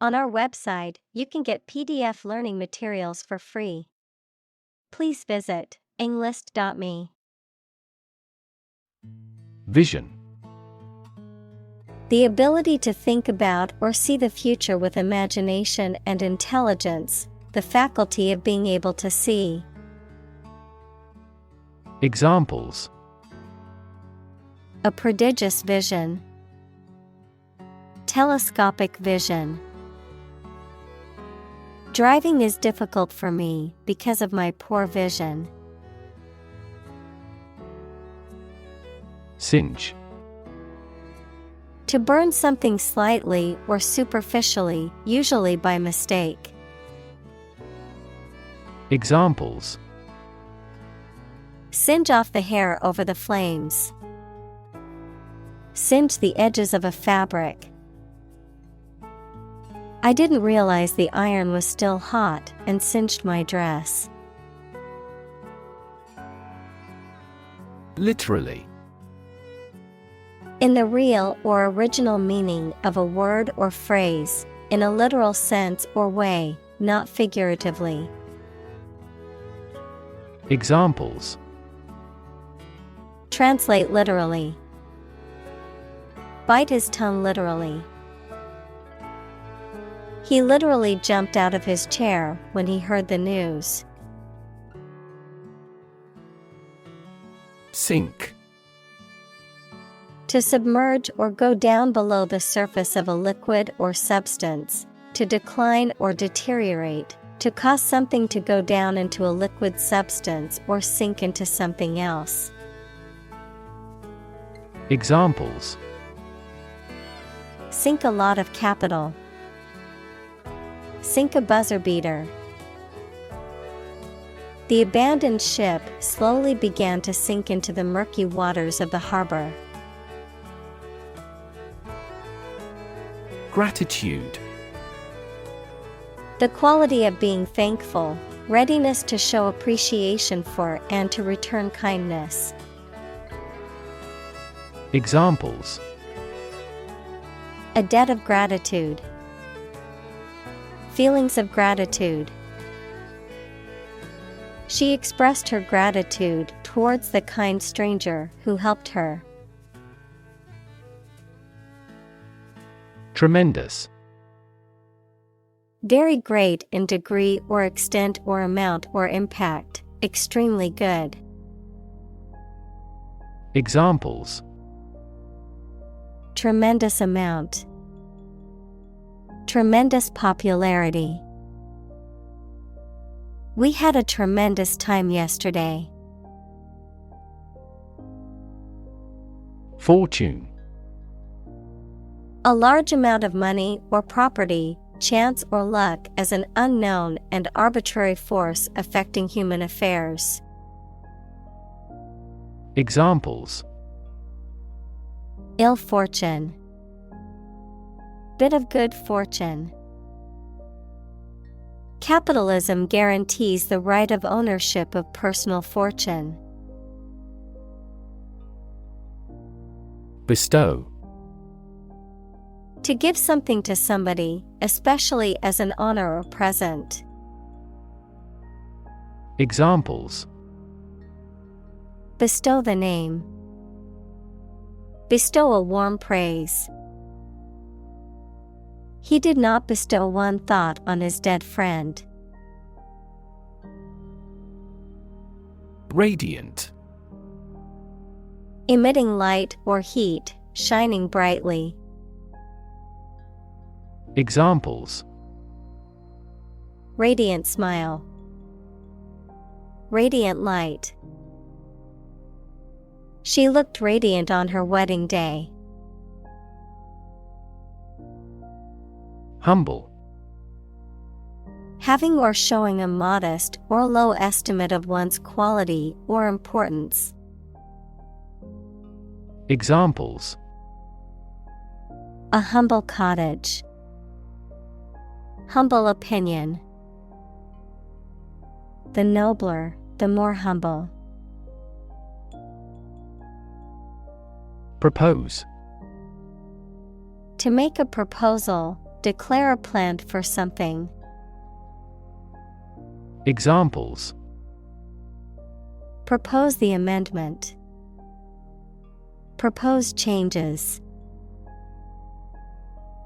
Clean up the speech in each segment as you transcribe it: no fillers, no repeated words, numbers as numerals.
On our website, you can get PDF learning materials for free. Please visit englist.me. Vision. The ability to think about or see the future with imagination and intelligence, the faculty of being able to see. Examples: A prodigious vision. Telescopic vision. Driving is difficult for me because of my poor vision. Singe. To burn something slightly or superficially, usually by mistake. Examples: Singe off the hair over the flames. Singe the edges of a fabric. I didn't realize the iron was still hot and singed my dress. Literally. In the real or original meaning of a word or phrase, in a literal sense or way, not figuratively. Examples: Translate literally. Bite his tongue literally. He literally jumped out of his chair when he heard the news. Sink. To submerge or go down below the surface of a liquid or substance, to decline or deteriorate, to cause something to go down into a liquid substance or sink into something else. Examples: Sink a lot of capital. Sink a buzzer beater. The abandoned ship slowly began to sink into the murky waters of the harbor. Gratitude. The quality of being thankful, readiness to show appreciation for and to return kindness. Examples: A debt of gratitude. Feelings of gratitude. She expressed her gratitude towards the kind stranger who helped her. Tremendous. Very great in degree or extent or amount or impact, extremely good. Examples: Tremendous amount. Tremendous popularity. We had a tremendous time yesterday. Fortune. A large amount of money or property, chance or luck as an unknown and arbitrary force affecting human affairs. Examples: Ill fortune. Bit of good fortune. Capitalism guarantees the right of ownership of personal fortune. Bestow. To give something to somebody, especially as an honor or present. Examples: Bestow the name. Bestow a warm praise. He did not bestow one thought on his dead friend. Radiant. Emitting light or heat, shining brightly. Examples: Radiant smile. Radiant light. She looked radiant on her wedding day. Humble. Having or showing a modest or low estimate of one's quality or importance. Examples: A humble cottage. Humble opinion. The nobler, the more humble. Propose. To make a proposal, declare a plan for something. Examples: Propose the amendment. Propose changes.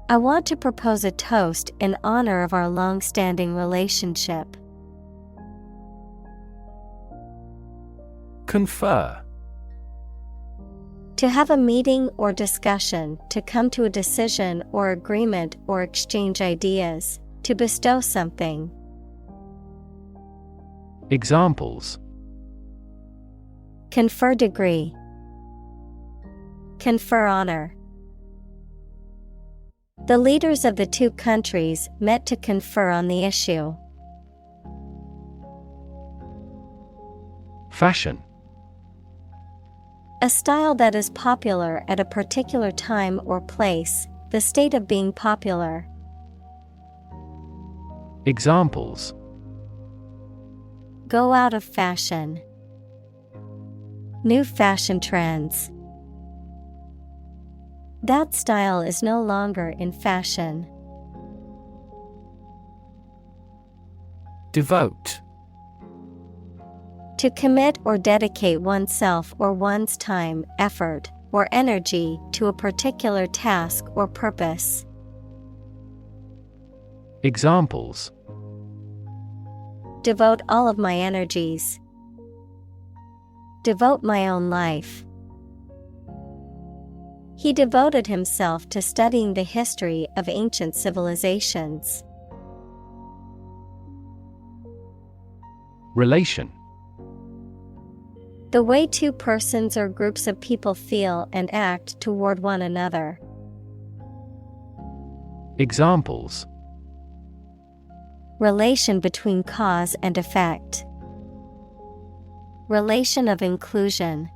I want to propose a toast in honor of our long-standing relationship. Confer. To have a meeting or discussion, to come to a decision or agreement or exchange ideas, to bestow something. Examples: Confer degree. Confer honor. The leaders of the two countries met to confer on the issue. Fashion. A style that is popular at a particular time or place, the state of being popular. Examples: Go out of fashion. New fashion trends. That style is no longer in fashion. Devote. To commit or dedicate oneself or one's time, effort, or energy to a particular task or purpose. Examples: Devote all of my energies. Devote my own life. He devoted himself to studying the history of ancient civilizations. Relation. The way two persons or groups of people feel and act toward one another. Examples: Relation between cause and effect. Relation of inclusion.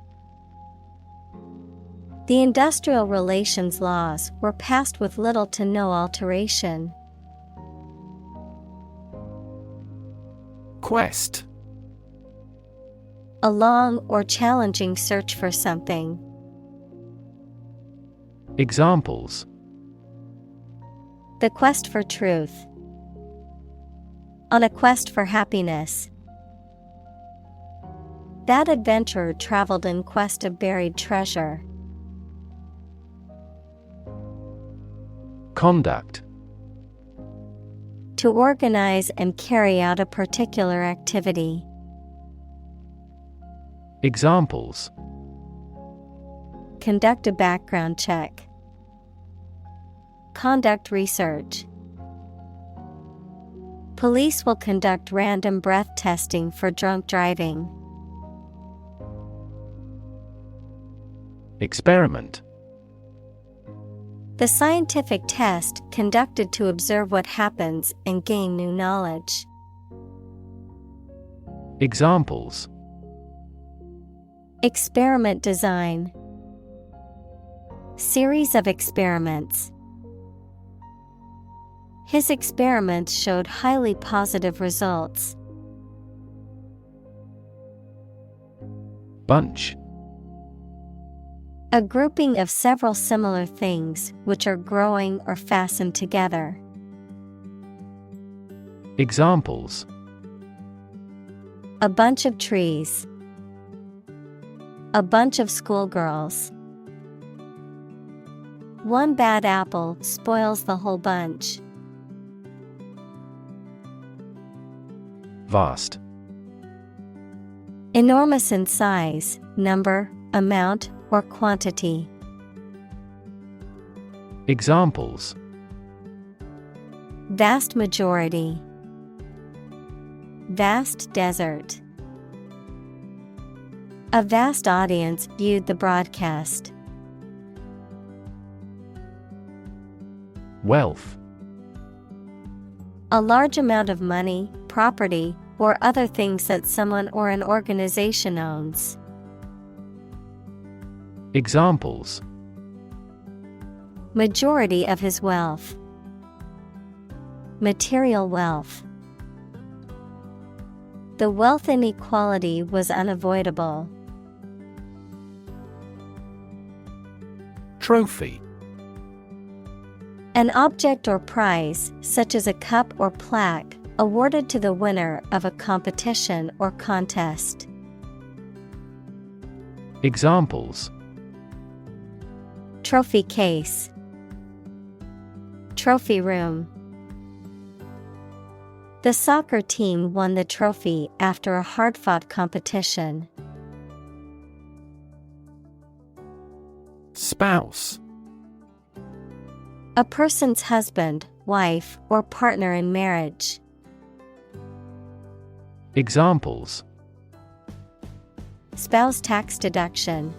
The industrial relations laws were passed with little to no alteration. Quest. A long or challenging search for something. Examples: The quest for truth. On a quest for happiness. That adventurer traveled in quest of buried treasure. Conduct. To organize and carry out a particular activity. Examples: Conduct a background check. Conduct research. Police will conduct random breath testing for drunk driving. Experiment. The scientific test conducted to observe what happens and gain new knowledge. Examples: Experiment design. Series of experiments. His experiments showed highly positive results. Bunch. A grouping of several similar things which are growing or fastened together. Examples: A bunch of trees. A bunch of schoolgirls. One bad apple spoils the whole bunch. Vast. Enormous in size, number, amount, or quantity. Examples: Vast majority. Vast desert. A vast audience viewed the broadcast. Wealth. A large amount of money, property, or other things that someone or an organization owns. Examples: Majority of his wealth. Material wealth. The wealth inequality was unavoidable. Trophy. An object or prize, such as a cup or plaque, awarded to the winner of a competition or contest. Examples: Trophy case, trophy room. The soccer team won the trophy after a hard-fought competition. Spouse: A person's husband, wife, or partner in marriage. Examples: Spouse tax deduction,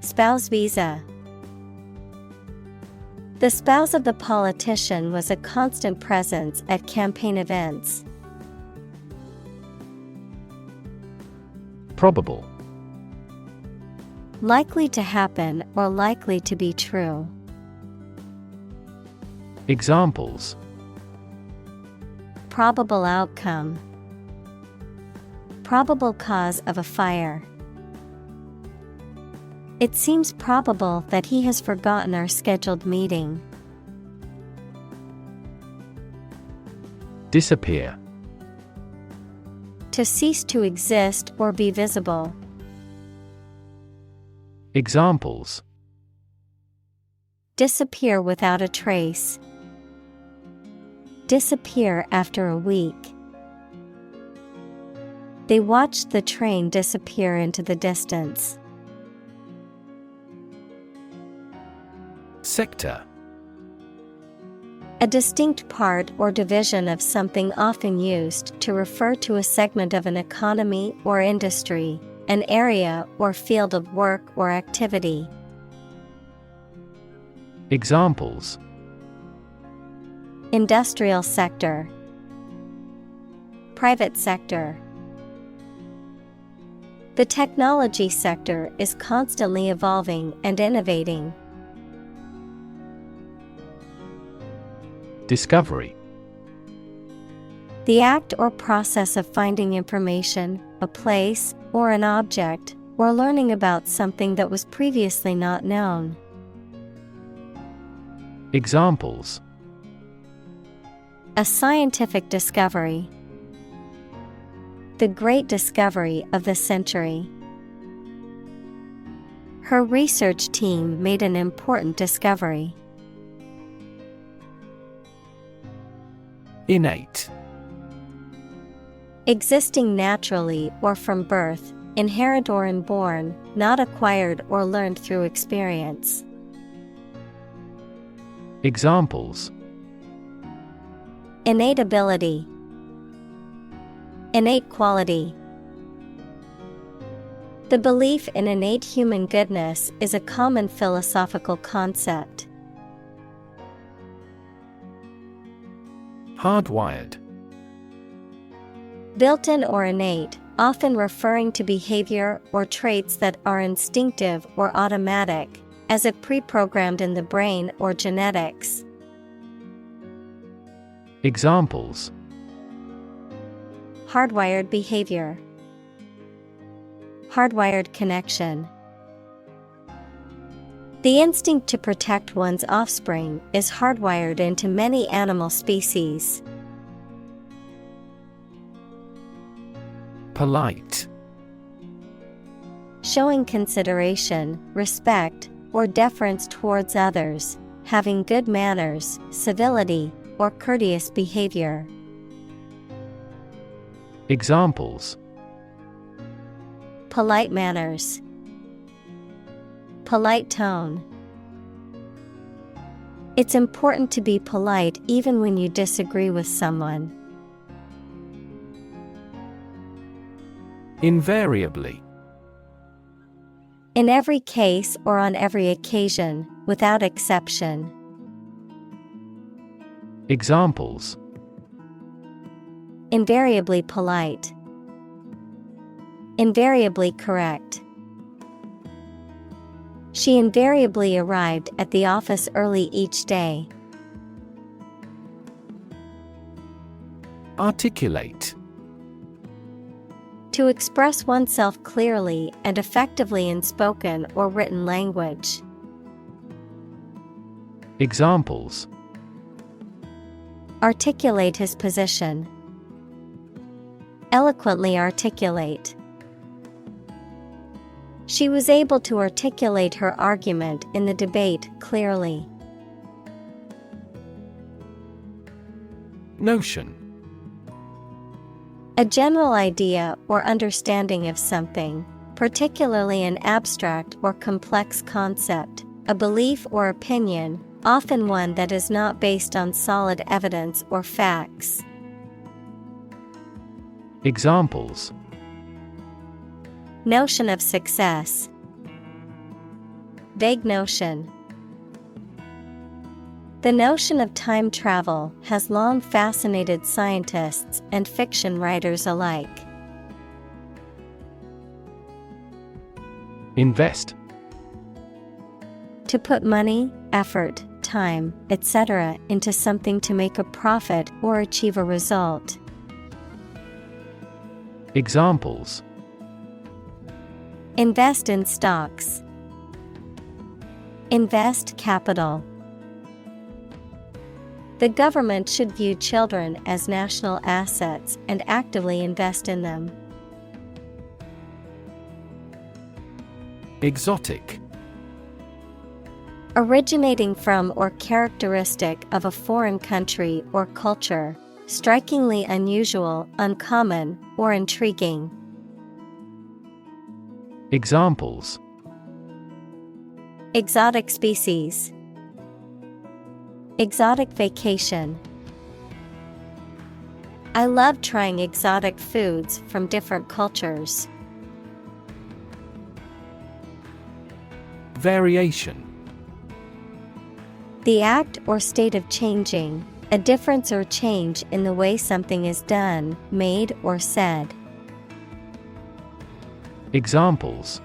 spouse visa. The spouse of the politician was a constant presence at campaign events. Probable: Likely to happen or likely to be true. Examples: Probable outcome, probable cause of a fire. It seems probable that he has forgotten our scheduled meeting. Disappear: To cease to exist or be visible. Examples: Disappear without a trace. Disappear after a week. They watched the train disappear into the distance. Sector: A distinct part or division of something, often used to refer to a segment of an economy or industry, an area or field of work or activity. Examples: Industrial sector, private sector. The technology sector is constantly evolving and innovating. Discovery: The act or process of finding information, a place, or an object, or learning about something that was previously not known. Examples: A scientific discovery. The great discovery of the century. Her research team made an important discovery. Innate: Existing naturally or from birth, inherent or inborn, not acquired or learned through experience. Examples: Innate ability. Innate quality. The belief in innate human goodness is a common philosophical concept. Hardwired: Built-in or innate, often referring to behavior or traits that are instinctive or automatic, as if pre-programmed in the brain or genetics. Examples: Hardwired behavior. Hardwired connection. The instinct to protect one's offspring is hardwired into many animal species. Polite: Showing consideration, respect, or deference towards others, having good manners, civility, or courteous behavior. Examples: Polite manners. Polite tone. It's important to be polite even when you disagree with someone. Invariably: In every case or on every occasion, without exception. Examples: Invariably polite. Invariably correct. She invariably arrived at the office early each day. Articulate: To express oneself clearly and effectively in spoken or written language. Examples: articulate his position, eloquently articulate. She was able to articulate her argument in the debate clearly. Notion: a general idea or understanding of something, particularly an abstract or complex concept, a belief or opinion, often one that is not based on solid evidence or facts. Examples: notion of success, vague notion. The notion of time travel has long fascinated scientists and fiction writers alike. Invest: to put money, effort, time, etc. into something to make a profit or achieve a result. Examples: invest in stocks, invest capital. The government should view children as national assets and actively invest in them. Exotic: originating from or characteristic of a foreign country or culture, strikingly unusual, uncommon, or intriguing. Examples: exotic species, exotic vacation. I love trying exotic foods from different cultures. Variation: the act or state of changing, a difference or change in the way something is done, made, or said. Examples: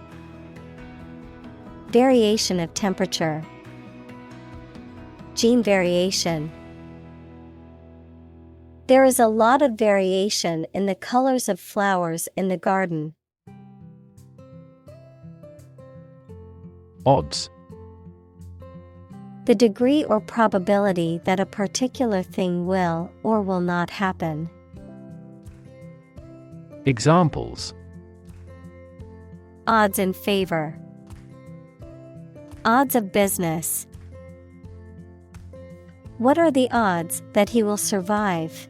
variation of temperature, gene variation. There is a lot of variation in the colors of flowers in the garden. Odds: the degree or probability that a particular thing will or will not happen. Examples: odds in favor, odds of business. What are the odds that he will survive?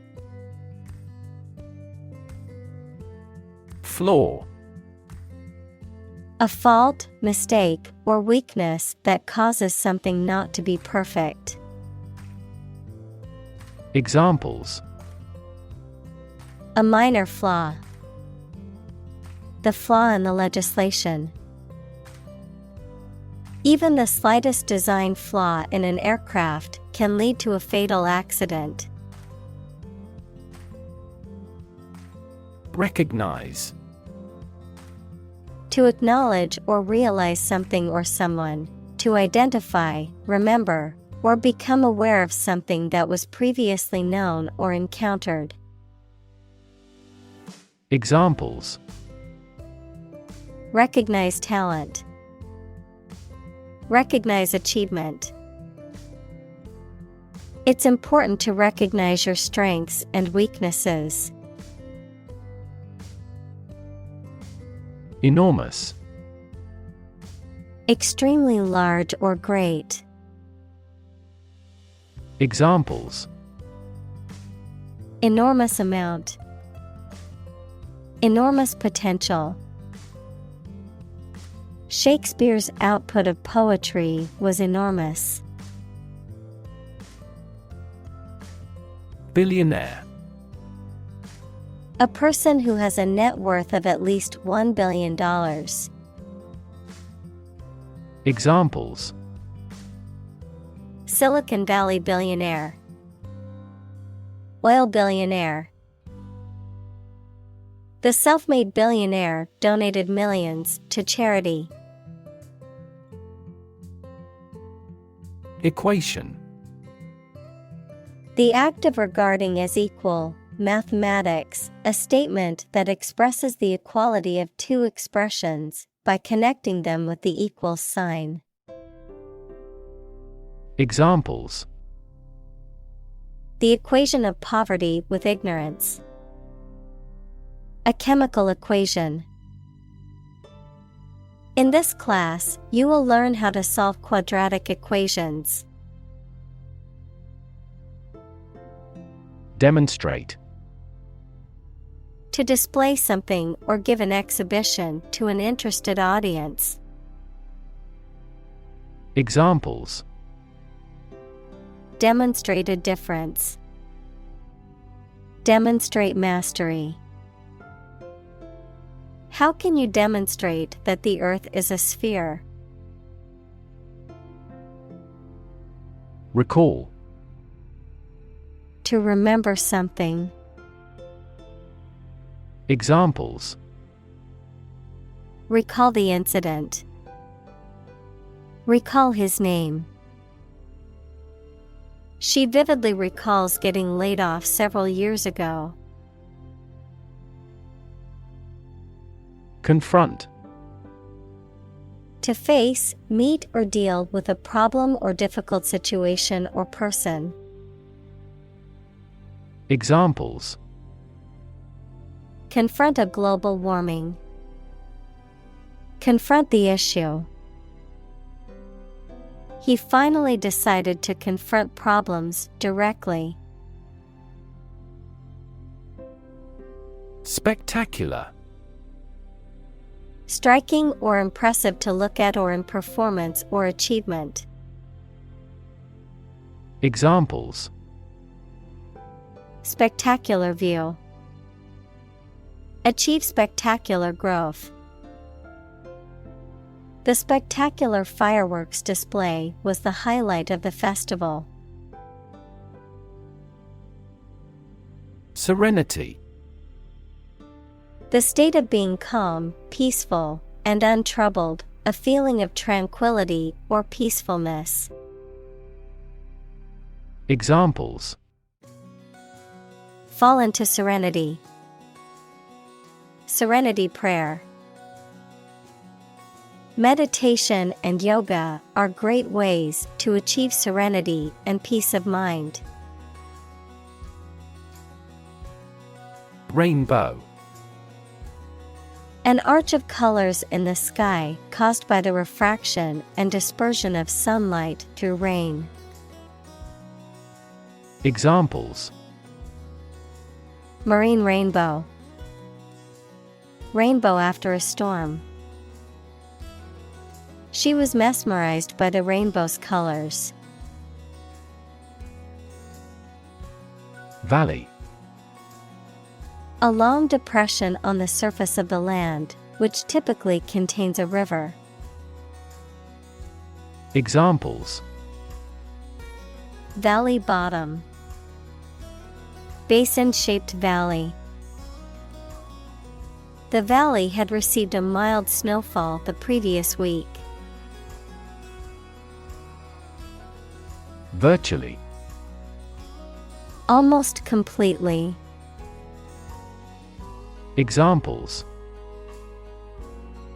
Flaw: a fault, mistake, or weakness that causes something not to be perfect. Examples: a minor flaw, the flaw in the legislation. Even the slightest design flaw in an aircraft can lead to a fatal accident. Recognize: to acknowledge or realize something or someone, to identify, remember, or become aware of something that was previously known or encountered. Examples: recognize talent, recognize achievement. It's important to recognize your strengths and weaknesses. Enormous: extremely large or great. Examples: enormous amount, enormous potential. Shakespeare's output of poetry was enormous. Billionaire: a person who has a net worth of at least $1 billion. Examples: Silicon Valley billionaire, oil billionaire. The self-made billionaire donated millions to charity. Equation: the act of regarding as equal, mathematics, a statement that expresses the equality of two expressions by connecting them with the equals sign. Examples: the equation of poverty with ignorance. A chemical equation. In this class, you will learn how to solve quadratic equations. Demonstrate. To display something or give an exhibition to an interested audience. Examples: demonstrate a difference. Demonstrate mastery. How can you demonstrate that the Earth is a sphere? Recall. To remember something. Examples: recall the incident. Recall his name. She vividly recalls getting laid off several years ago. Confront. To face, meet, or deal with a problem or difficult situation or person. Examples: confront a global warming. Confront the issue. He finally decided to confront problems directly. Spectacular. Striking or impressive to look at or in performance or achievement. Examples: spectacular view. Achieve spectacular growth. The spectacular fireworks display was the highlight of the festival. Serenity. The state of being calm, peaceful, and untroubled, a feeling of tranquility or peacefulness. Examples: fall into serenity. Serenity prayer. Meditation and yoga are great ways to achieve serenity and peace of mind. Rainbow. An arch of colors in the sky caused by the refraction and dispersion of sunlight through rain. Examples: marine rainbow. Rainbow after a storm. She was mesmerized by the rainbow's colors. Valley. A long depression on the surface of the land, which typically contains a river. Examples: valley bottom. Basin-shaped valley. The valley had received a mild snowfall the previous week. Virtually. Almost completely. Examples: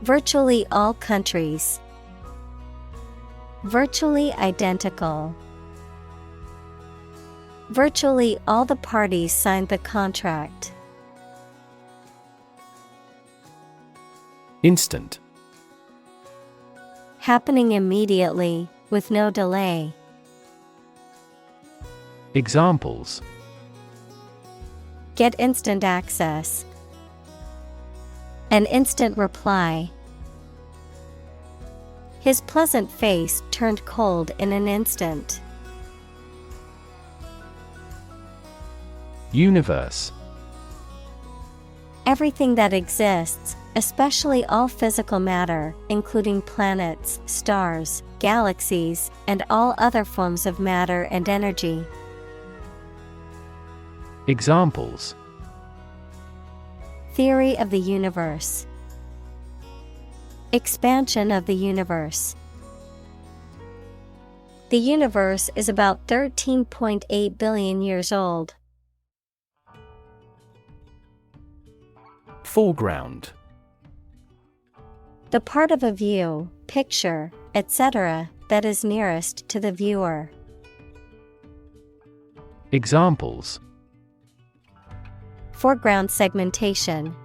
virtually all countries. Virtually identical. Virtually all the parties signed the contract. Instant. Happening immediately, with no delay. Examples: get instant access. An instant reply. His pleasant face turned cold in an instant. Universe. Everything that exists, especially all physical matter, including planets, stars, galaxies, and all other forms of matter and energy. Examples: theory of the universe. Expansion of the universe. The universe is about 13.8 billion years old. Foreground. The part of a view, picture, etc. that is nearest to the viewer. Examples: Foreground segmentation.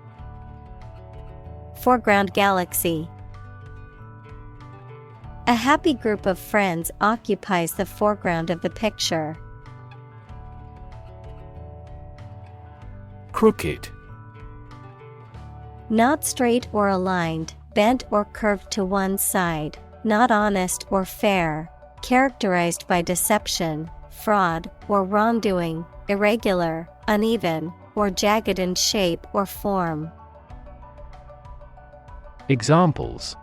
Foreground galaxy. A happy group of friends occupies the foreground of the picture. Crooked. Not straight or aligned, bent or curved to one side, not honest or fair, characterized by deception, fraud, or wrongdoing, irregular, uneven, or jagged in shape or form. Examples: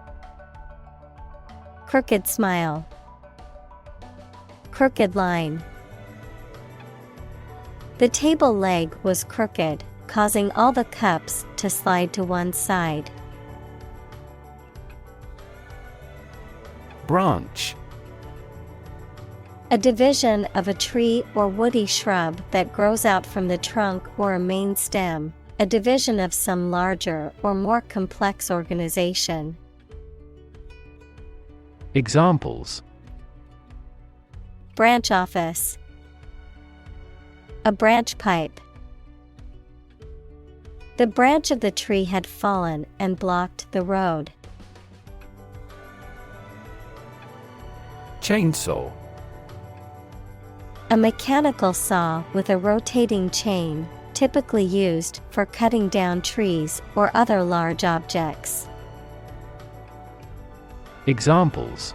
Crooked smile. Crooked line. The table leg was crooked, causing all the cups to slide to one side. Branch. A division of a tree or woody shrub that grows out from the trunk or a main stem, a division of some larger or more complex organization. Examples: Branch office. A branch pipe. The branch of the tree had fallen and blocked the road. Chainsaw. A mechanical saw with a rotating chain, typically used for cutting down trees or other large objects. Examples: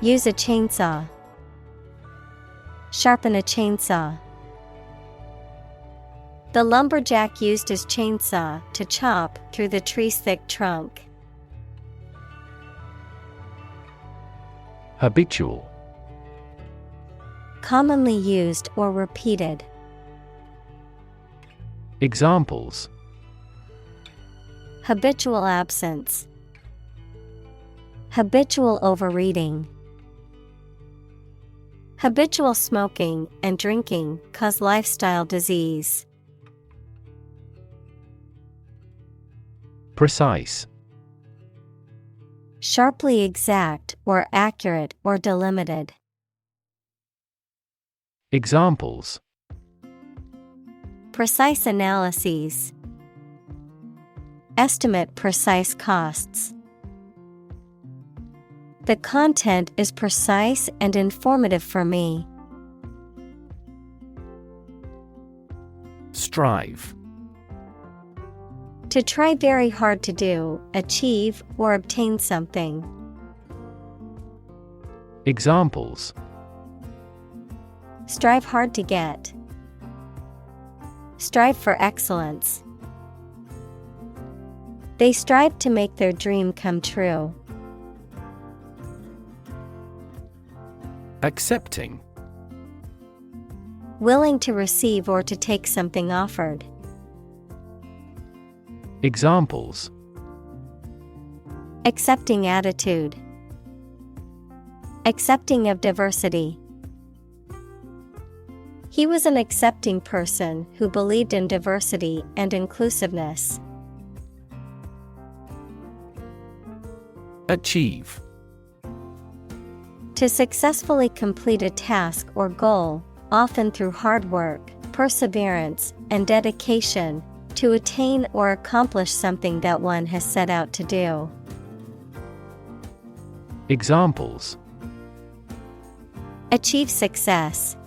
Use a chainsaw. Sharpen a chainsaw. The lumberjack used his chainsaw to chop through the tree's thick trunk. Habitual. Commonly used or repeated. Examples: Habitual absence. Habitual overeating. Habitual smoking and drinking cause lifestyle disease. Precise. Sharply exact or accurate or delimited. Examples: Precise analyses. Estimate precise costs. The content is precise and informative for me. Strive. To try very hard to do, achieve, or obtain something. Examples: Strive hard to get. Strive for excellence. They strive to make their dream come true. Accepting. Willing to receive or to take something offered. Examples: Accepting attitude. Accepting of diversity. He was an accepting person who believed in diversity and inclusiveness. Achieve. To successfully complete a task or goal, often through hard work, perseverance, and dedication, to attain or accomplish something that one has set out to do. Examples: Achieve success.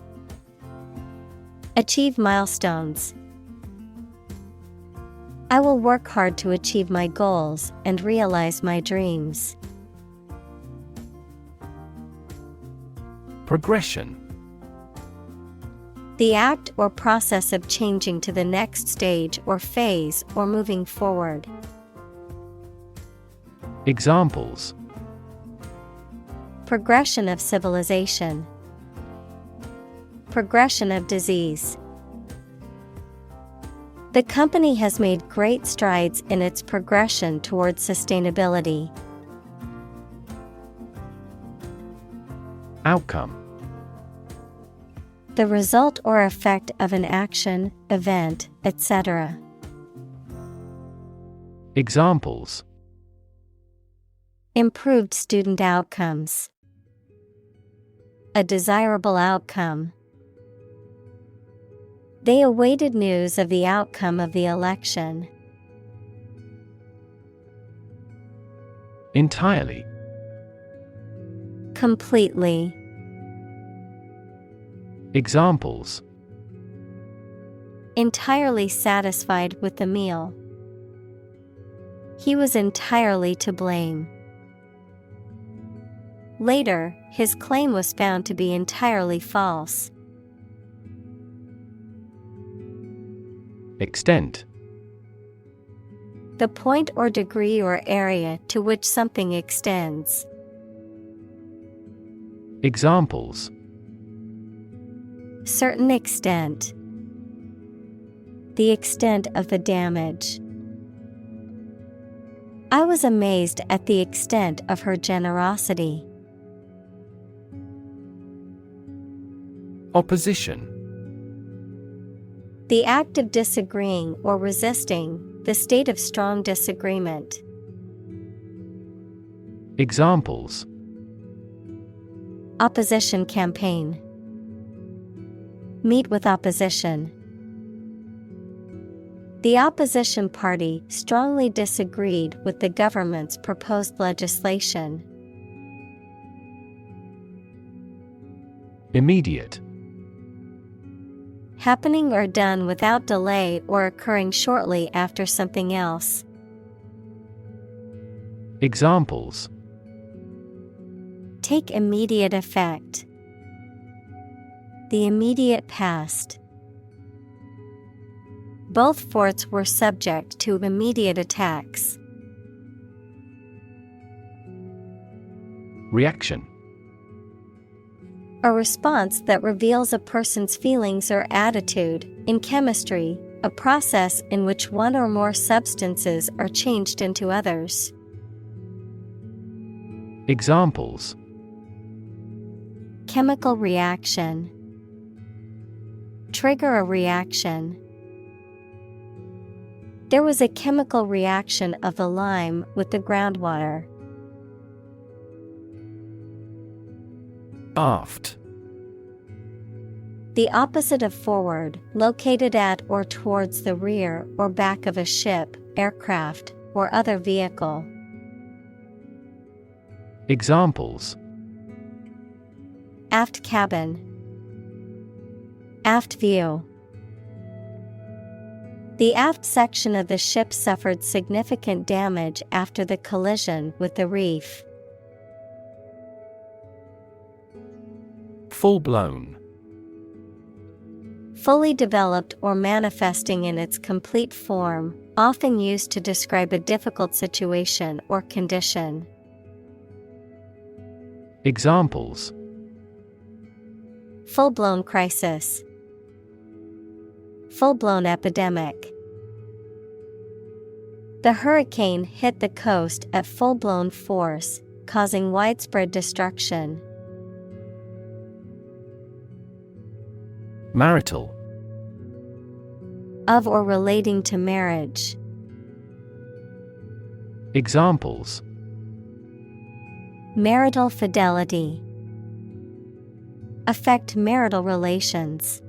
Achieve milestones. I will work hard to achieve my goals and realize my dreams. Progression. The act or process of changing to the next stage or phase or moving forward. Examples: Progression of civilization. Progression of disease. The company has made great strides in its progression towards sustainability. Outcome. The result or effect of an action, event, etc. Examples: Improved student outcomes. A desirable outcome. They awaited news of the outcome of the election. Entirely. Completely. Examples. Entirely satisfied with the meal. He was entirely to blame. Later, his claim was found to be entirely false. Extent. The point or degree or area to which something extends. Examples. Certain extent. The extent of the damage. I was amazed at the extent of her generosity. Opposition. The act of disagreeing or resisting, the state of strong disagreement. Examples. Opposition campaign. Meet with opposition. The opposition party strongly disagreed with the government's proposed legislation. Immediate. Happening or done without delay or occurring shortly after something else. Examples. Take immediate effect. The immediate past. Both forts were subject to immediate attacks. Reaction. A response that reveals a person's feelings or attitude. In chemistry, a process in which one or more substances are changed into others. Examples. Chemical reaction. Trigger a reaction. There was a chemical reaction of the lime with the groundwater. Aft. The opposite of forward, located at or towards the rear or back of a ship, aircraft, or other vehicle. Examples. Aft cabin. Aft view. The aft section of the ship suffered significant damage after the collision with the reef. Full-blown. Fully developed or manifesting in its complete form, often used to describe a difficult situation or condition. Examples. Full-blown crisis. Full-blown epidemic. The hurricane hit the coast at full-blown force, causing widespread destruction. Marital. Of or relating to marriage. Examples. Marital fidelity. Affect marital relations.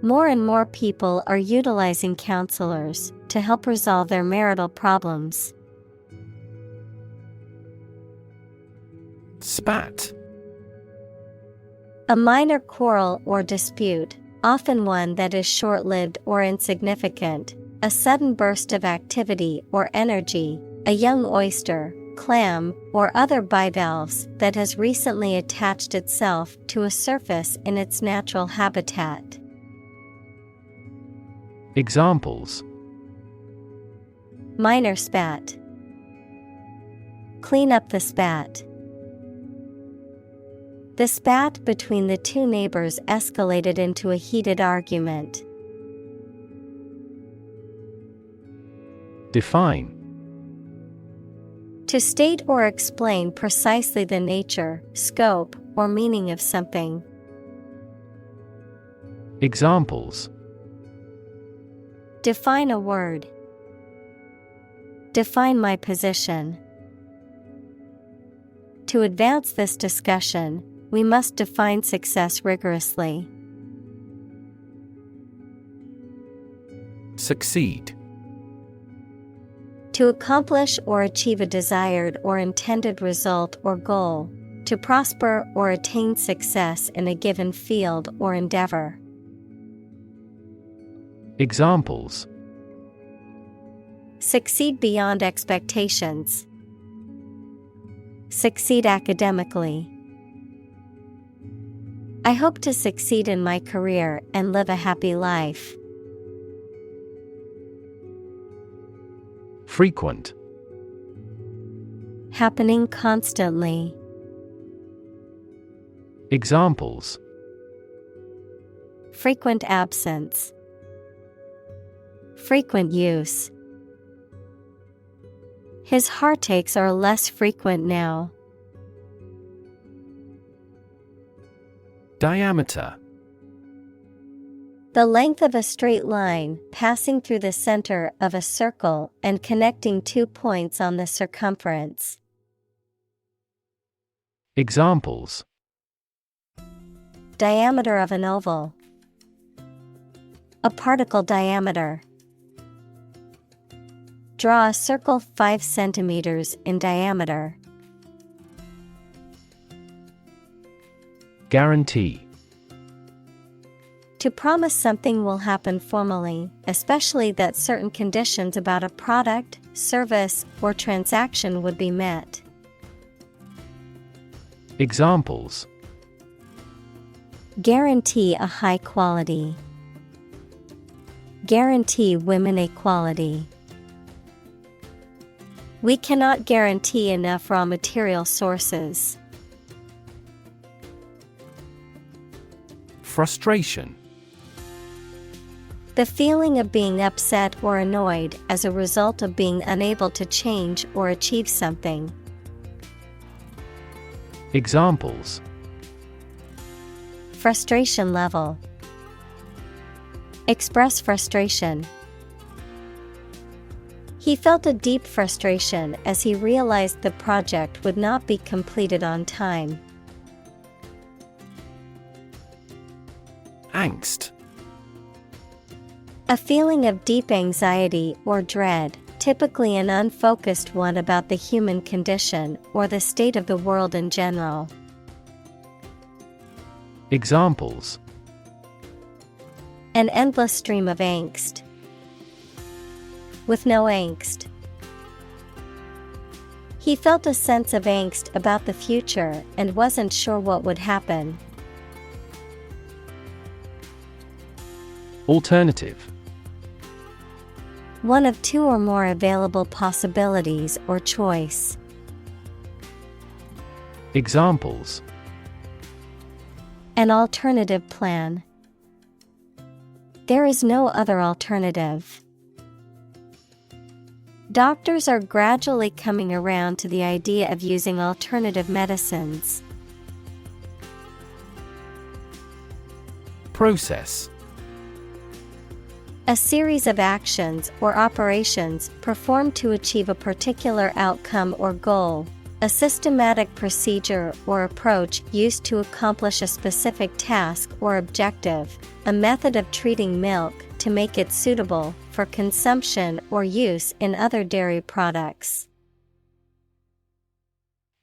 More and more people are utilizing counselors to help resolve their marital problems. Spat. A minor quarrel or dispute, often one that is short-lived or insignificant, a sudden burst of activity or energy, a young oyster, clam, or other bivalves that has recently attached itself to a surface in its natural habitat. Examples. Minor spat. Clean up the spat. The spat between the two neighbors escalated into a heated argument. Define. To state or explain precisely the nature, scope, or meaning of something. Examples. Define a word. Define my position. To advance this discussion, we must define success rigorously. Succeed. To accomplish or achieve a desired or intended result or goal. To prosper or attain success in a given field or endeavor. Examples: succeed beyond expectations. Succeed academically. I hope to succeed in my career and live a happy life. Frequent. Happening constantly. Examples: frequent absence. Frequent use. His heartaches are less frequent now. Diameter. The length of a straight line passing through the center of a circle and connecting 2 points on the circumference. Examples: diameter of an oval. A particle diameter. Draw a circle 5 centimeters in diameter. Guarantee. To promise something will happen formally, especially that certain conditions about a product, service, or transaction would be met. Examples: guarantee a high quality. Guarantee women equality. We cannot guarantee enough raw material sources. Frustration. The feeling of being upset or annoyed as a result of being unable to change or achieve something. Examples: frustration level. Express frustration. He felt a deep frustration as he realized the project would not be completed on time. Angst. A feeling of deep anxiety or dread, typically an unfocused one about the human condition or the state of the world in general. Examples: an endless stream of angst. With no angst. He felt a sense of angst about the future and wasn't sure what would happen. Alternative. One of 2 or more available possibilities or choice. Examples: an alternative plan. There is no other alternative. Doctors are gradually coming around to the idea of using alternative medicines. Process. A series of actions or operations performed to achieve a particular outcome or goal. A systematic procedure or approach used to accomplish a specific task or objective. A method of treating milk to make it suitable for consumption or use in other dairy products.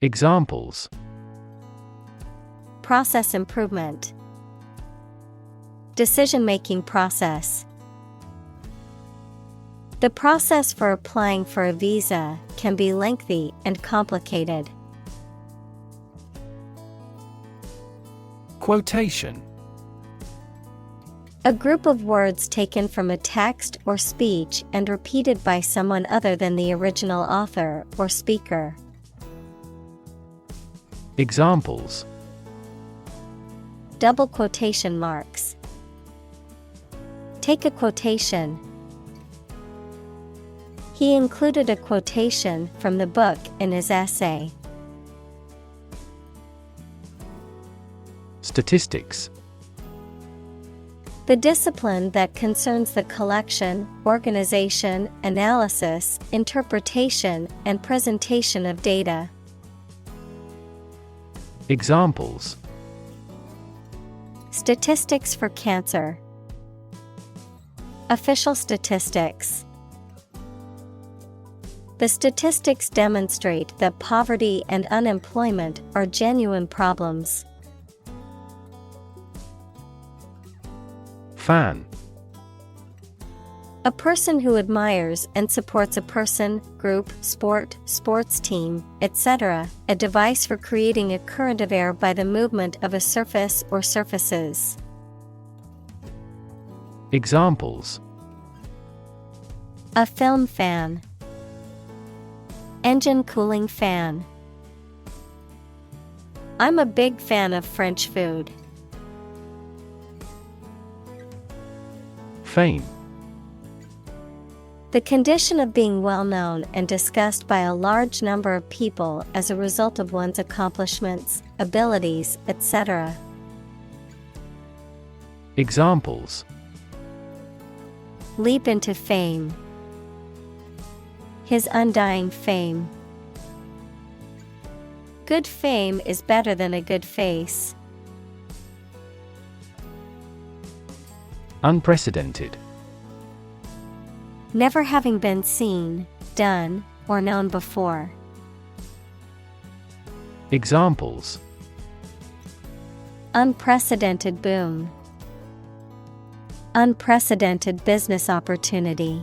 Examples: process improvement. Decision-making process. The process for applying for a visa can be lengthy and complicated. Quotation. A group of words taken from a text or speech and repeated by someone other than the original author or speaker. Examples: double quotation marks. Take a quotation. He included a quotation from the book in his essay. Statistics. The discipline that concerns the collection, organization, analysis, interpretation, and presentation of data. Examples: Statistics for cancer. Official statistics. The statistics demonstrate that poverty and unemployment are genuine problems. Fan. A person who admires and supports a person, group, sport, sports team, etc. A device for creating a current of air by the movement of a surface or surfaces. Examples: A film fan. Engine cooling fan. I'm a big fan of French food. Fame. The condition of being well known and discussed by a large number of people as a result of one's accomplishments, abilities, etc. Examples: Leap into fame. His undying fame. Good fame is better than a good face. Unprecedented. Never having been seen, done, or known before. Examples: Unprecedented boom. Unprecedented business opportunity.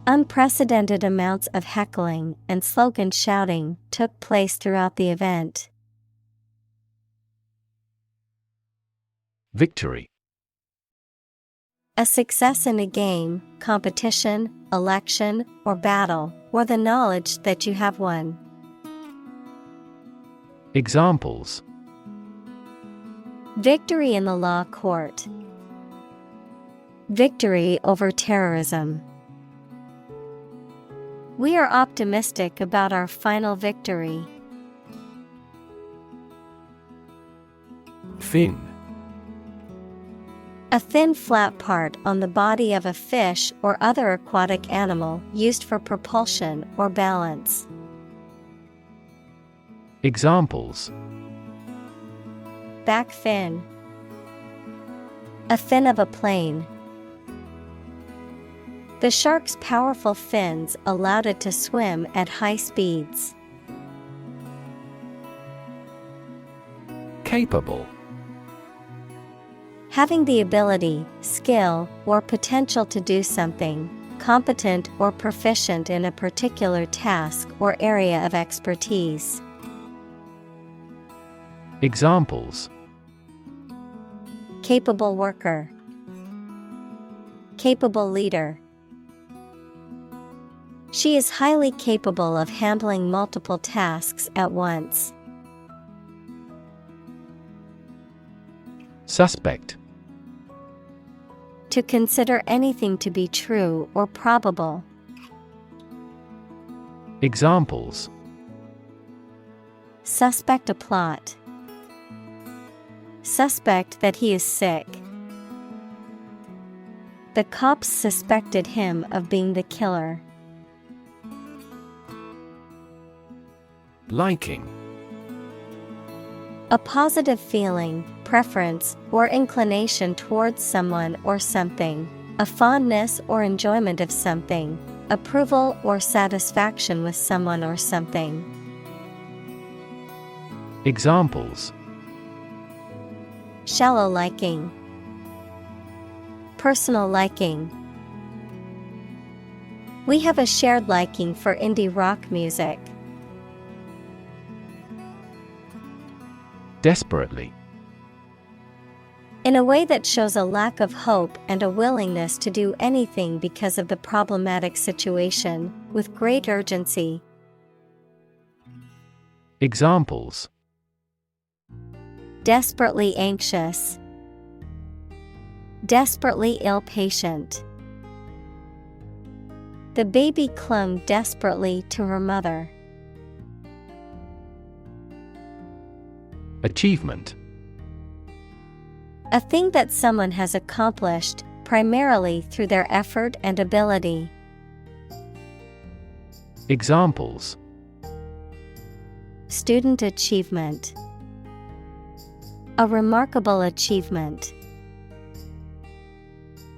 Unprecedented amounts of heckling and slogan shouting took place throughout the event. Victory. A success in a game, competition, election, or battle, or the knowledge that you have won. Examples: Victory in the law court. Victory over terrorism. We are optimistic about our final victory. Fin. A thin flat part on the body of a fish or other aquatic animal used for propulsion or balance. Examples: Back fin. A fin of a plane. The shark's powerful fins allowed it to swim at high speeds. Capable. Having the ability, skill, or potential to do something, competent or proficient in a particular task or area of expertise. Examples: Capable worker. Capable leader. She is highly capable of handling multiple tasks at once. Suspect. To consider anything to be true or probable. Examples: Suspect a plot. Suspect that he is sick. The cops suspected him of being the killer. Liking. A positive feeling, preference, or inclination towards someone or something, a fondness or enjoyment of something, approval or satisfaction with someone or something. Examples: Shallow liking. Personal liking. We have a shared liking for indie rock music. Desperately. In a way that shows a lack of hope and a willingness to do anything because of the problematic situation, with great urgency. Examples: Desperately anxious. Desperately ill patient. The baby clung desperately to her mother. Achievement. A thing that someone has accomplished, primarily through their effort and ability. Examples: Student achievement. A remarkable achievement.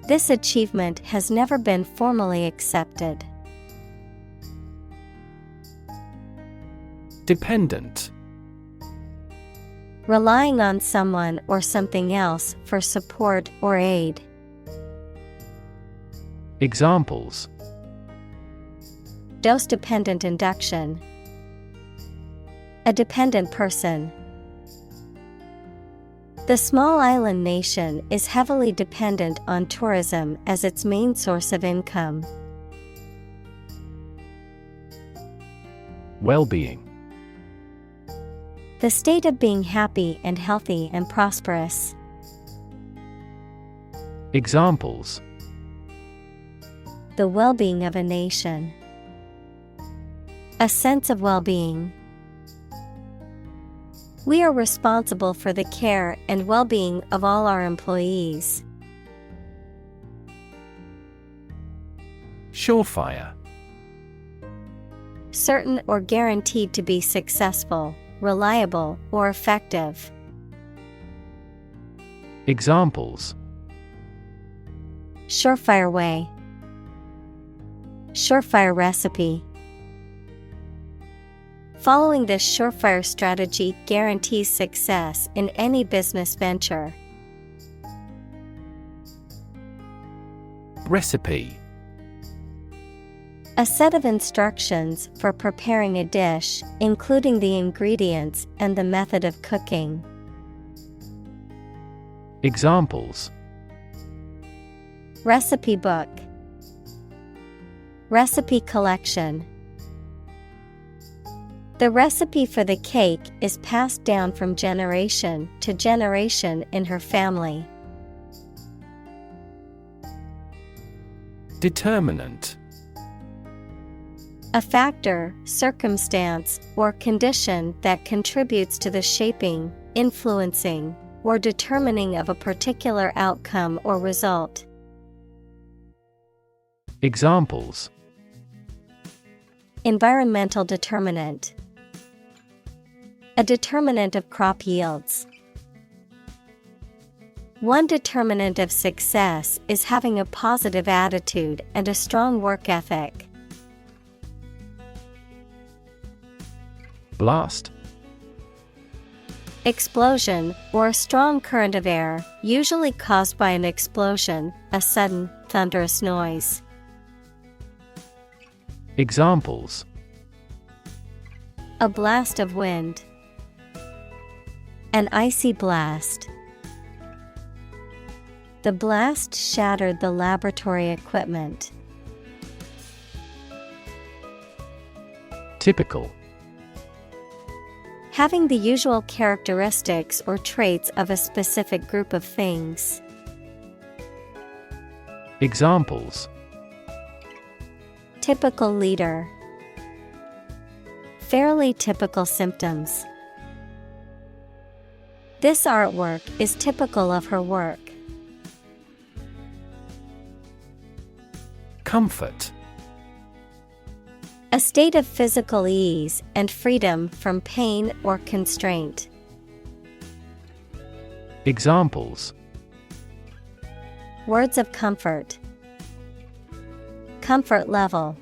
This achievement has never been formally accepted. Dependent. Relying on someone or something else for support or aid. Examples: Dose-dependent induction. A dependent person. The small island nation is heavily dependent on tourism as its main source of income. Well-being. The state of being happy and healthy and prosperous. Examples: The well-being of a nation. A sense of well-being. We are responsible for the care and well-being of all our employees. Surefire. Certain or guaranteed to be successful, reliable, or effective. Examples: Surefire way. Surefire recipe. Following this surefire strategy guarantees success in any business venture. Recipe. A set of instructions for preparing a dish, including the ingredients and the method of cooking. Examples: Recipe book. Recipe collection. The recipe for the cake is passed down from generation to generation in her family. Determinant. A factor, circumstance, or condition that contributes to the shaping, influencing, or determining of a particular outcome or result. Examples: Environmental determinant. A determinant of crop yields. One determinant of success is having a positive attitude and a strong work ethic. Blast. Explosion, or a strong current of air, usually caused by an explosion, a sudden, thunderous noise. Examples: A blast of wind. An icy blast. The blast shattered the laboratory equipment. Typical. Having the usual characteristics or traits of a specific group of things. Examples: Typical leader. Fairly typical symptoms. This artwork is typical of her work. Comfort. A state of physical ease and freedom from pain or constraint. Examples: Words of comfort. Comfort level.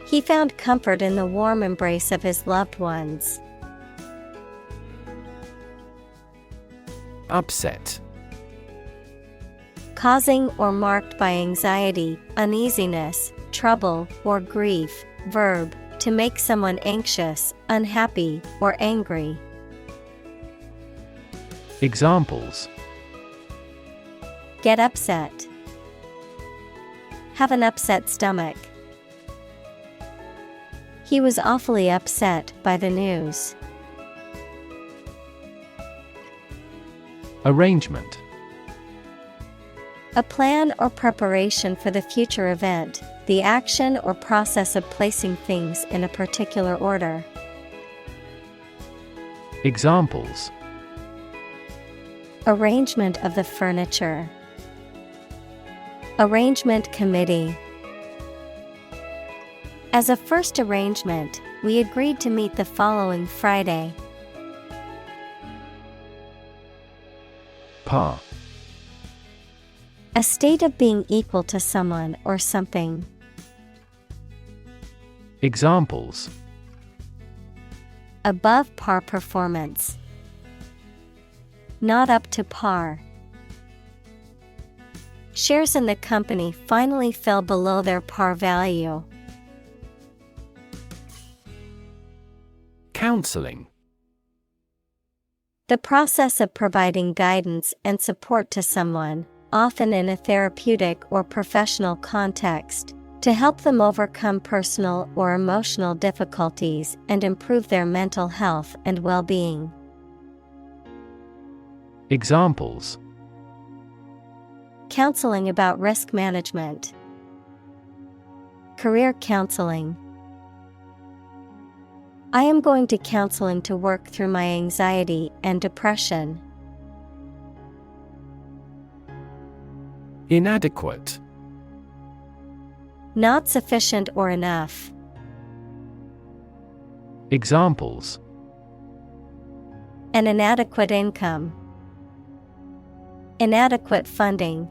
He found comfort in the warm embrace of his loved ones. Upset. Causing or marked by anxiety, uneasiness, trouble, or grief. Verb, to make someone anxious, unhappy, or angry. Examples: Get upset. Have an upset stomach. He was awfully upset by the news. Arrangement. A plan or preparation for the future event, the action or process of placing things in a particular order. Examples: Arrangement of the furniture. Arrangement committee. As a first arrangement, we agreed to meet the following Friday. Par. A state of being equal to someone or something. Examples: Above par performance. Not up to par. Shares in the company finally fell below their par value. Counseling. The process of providing guidance and support to someone, often in a therapeutic or professional context, to help them overcome personal or emotional difficulties and improve their mental health and well-being. Examples: Counseling about risk management. Career counseling. I am going to counseling to work through my anxiety and depression. Inadequate. Not sufficient or enough. Examples: An inadequate income. Inadequate funding.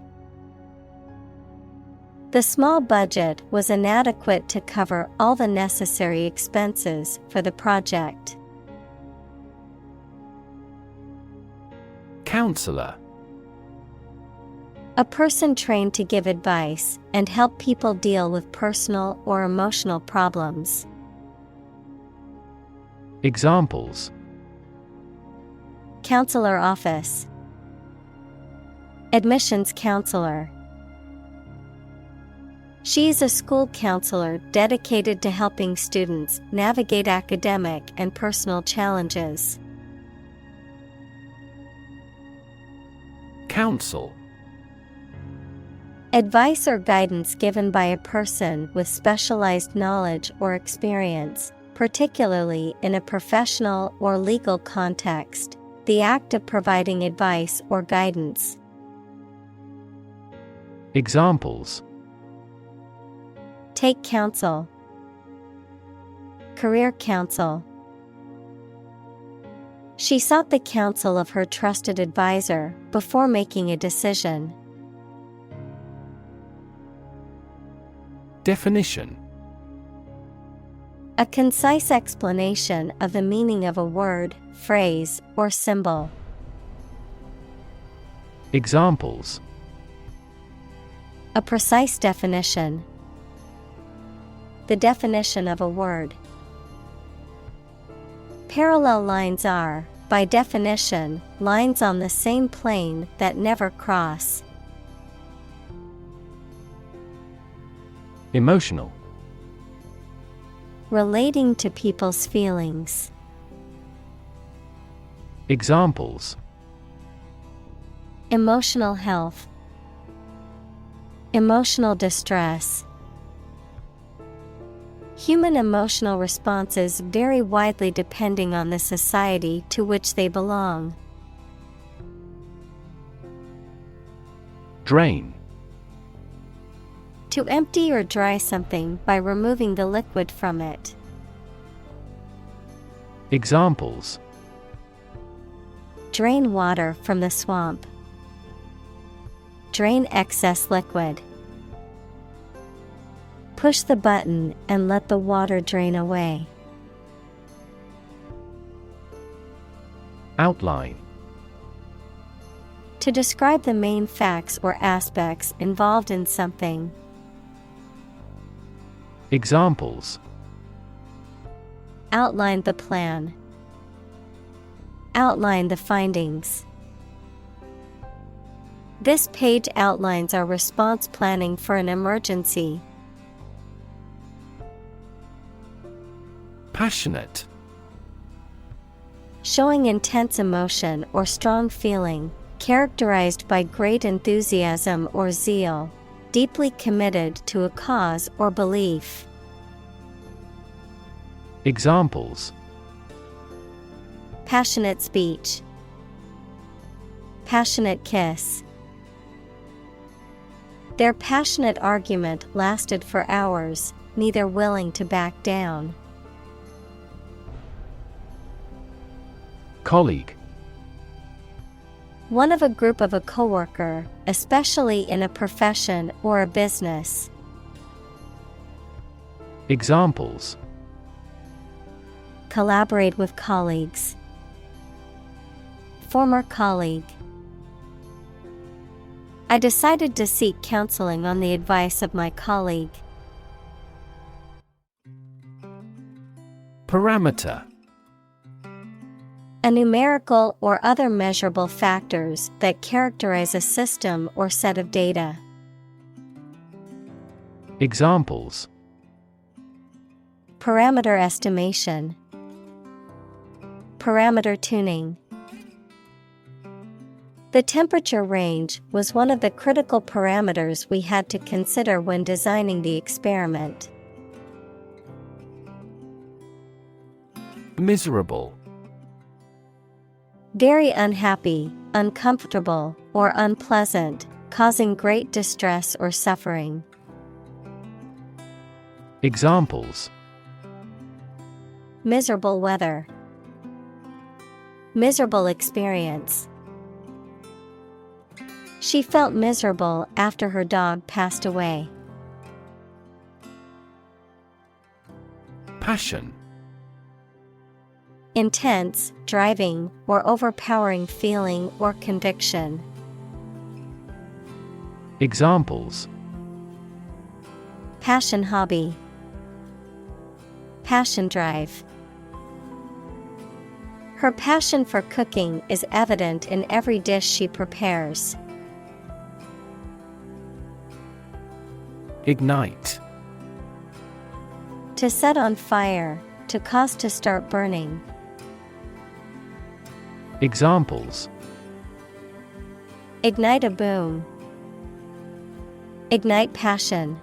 The small budget was inadequate to cover all the necessary expenses for the project. Counselor. A person trained to give advice and help people deal with personal or emotional problems. Examples: Counselor office. Admissions counselor. She is a school counselor dedicated to helping students navigate academic and personal challenges. Counsel. Advice or guidance given by a person with specialized knowledge or experience, particularly in a professional or legal context. The act of providing advice or guidance. Examples: Take counsel. Career counsel. She sought the counsel of her trusted advisor before making a decision. Definition: A concise explanation of the meaning of a word, phrase, or symbol. Examples: A precise definition. The definition of a word. Parallel lines are, by definition, lines on the same plane that never cross. Emotional. Relating to people's feelings. Examples: Emotional health. Emotional distress. Human emotional responses vary widely depending on the society to which they belong. Drain. To empty or dry something by removing the liquid from it. Examples: Drain water from the swamp. Drain excess liquid. Push the button and let the water drain away. Outline. To describe the main facts or aspects involved in something. Examples: Outline the plan. Outline the findings. This page outlines our response planning for an emergency. Passionate. Showing intense emotion or strong feeling, characterized by great enthusiasm or zeal, deeply committed to a cause or belief. Examples: Passionate speech. Passionate kiss. Their passionate argument lasted for hours, neither willing to back down. Colleague. One of a group of a coworker, especially in a profession or a business. Examples: Collaborate with colleagues. Former colleague. I decided to seek counseling on the advice of my colleague. Parameter. A numerical or other measurable factors that characterize a system or set of data. Examples: Parameter estimation. Parameter tuning. The temperature range was one of the critical parameters we had to consider when designing the experiment. Miserable. Very unhappy, uncomfortable, or unpleasant, causing great distress or suffering. Examples: Miserable weather. Miserable experience. She felt miserable after her dog passed away. Passion. Intense, driving, or overpowering feeling or conviction. Examples: Passion hobby. Passion drive. Her passion for cooking is evident in every dish she prepares. Ignite. To set on fire, to cause to start burning. Examples: Ignite a boom. Ignite passion.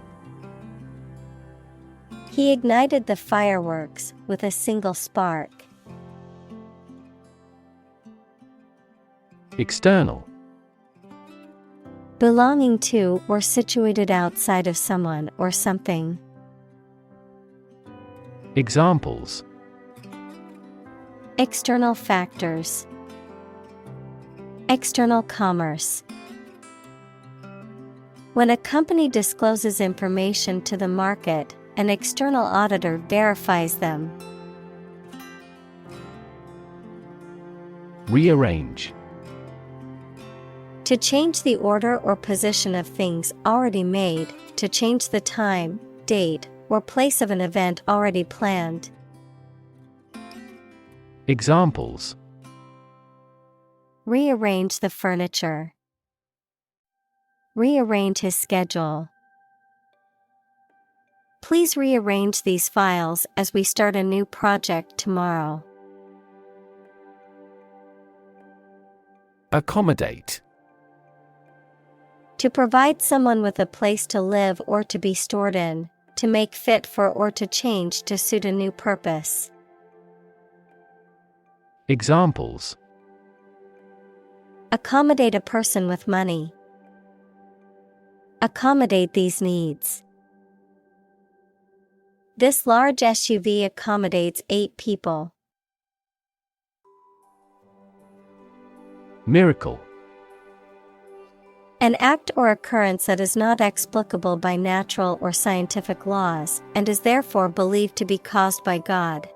He ignited the fireworks with a single spark. External. Belonging to or situated outside of someone or something. Examples: External factors. External commerce. When a company discloses information to the market, an external auditor verifies them. Rearrange. To change the order or position of things already made, to change the time, date, or place of an event already planned. Examples: Rearrange the furniture. Rearrange his schedule. Please rearrange these files as we start a new project tomorrow. Accommodate. To provide someone with a place to live or to be stored in, to make fit for or to change to suit a new purpose. Examples: Accommodate a person with money. Accommodate these needs. This large SUV accommodates 8 people. Miracle. An act or occurrence that is not explicable by natural or scientific laws, and is therefore believed to be caused by God.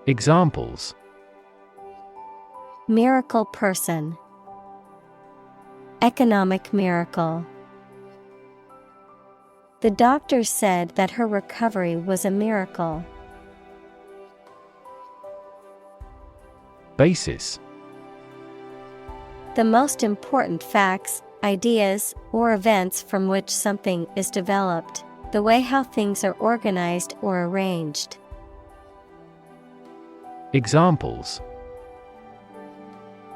Examples: Miracle person. Economic miracle. The doctors said that her recovery was a miracle. Basis. The most important facts, ideas, or events from which something is developed, the way how things are organized or arranged. Examples: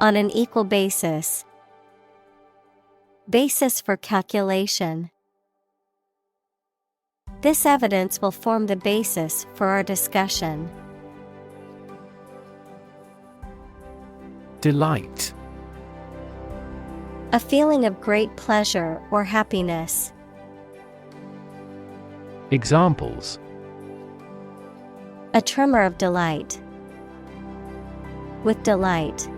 On an equal basis. Basis for calculation. This evidence will form the basis for our discussion. Delight. A feeling of great pleasure or happiness. Examples: A tremor of delight. With delight.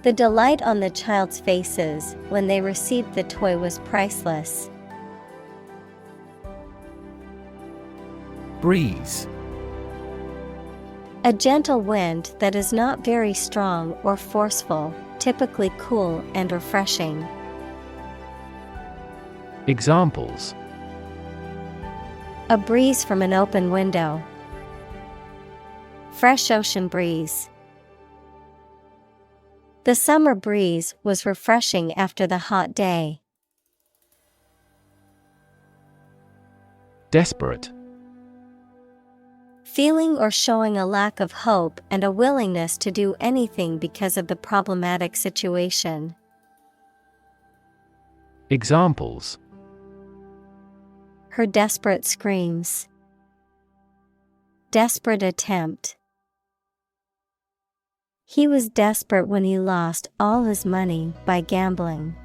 The delight on the child's faces when they received the toy was priceless. Breeze. A gentle wind that is not very strong or forceful, typically cool and refreshing. Examples: A breeze from an open window. Fresh ocean breeze. The summer breeze was refreshing after the hot day. Desperate. Feeling or showing a lack of hope and a willingness to do anything because of the problematic situation. Examples: Her desperate screams. Desperate attempt. He was desperate when he lost all his money by gambling.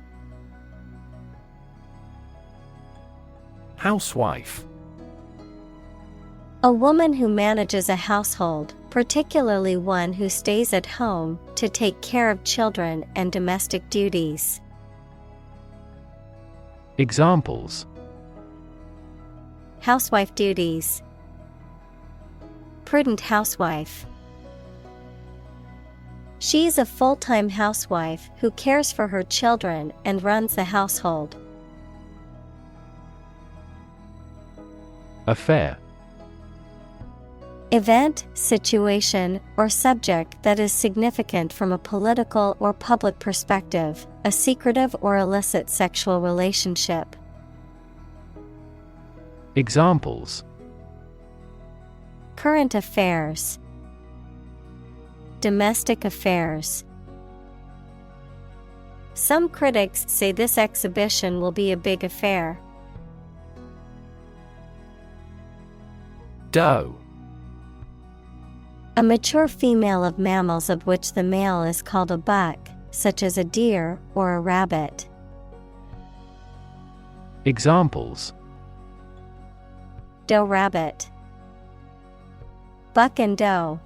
Housewife. A woman who manages a household, particularly one who stays at home to take care of children and domestic duties. Examples: Housewife duties. Prudent housewife. She is a full-time housewife who cares for her children and runs the household. Affair. Event, situation, or subject that is significant from a political or public perspective, a secretive or illicit sexual relationship. Examples: Current affairs. Domestic affairs. Some critics say this exhibition will be a big affair. Doe. A mature female of mammals of which the male is called a buck, such as a deer or a rabbit. Examples: Doe rabbit. Buck and doe.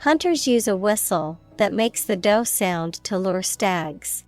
Hunters use a whistle that makes the doe sound to lure stags.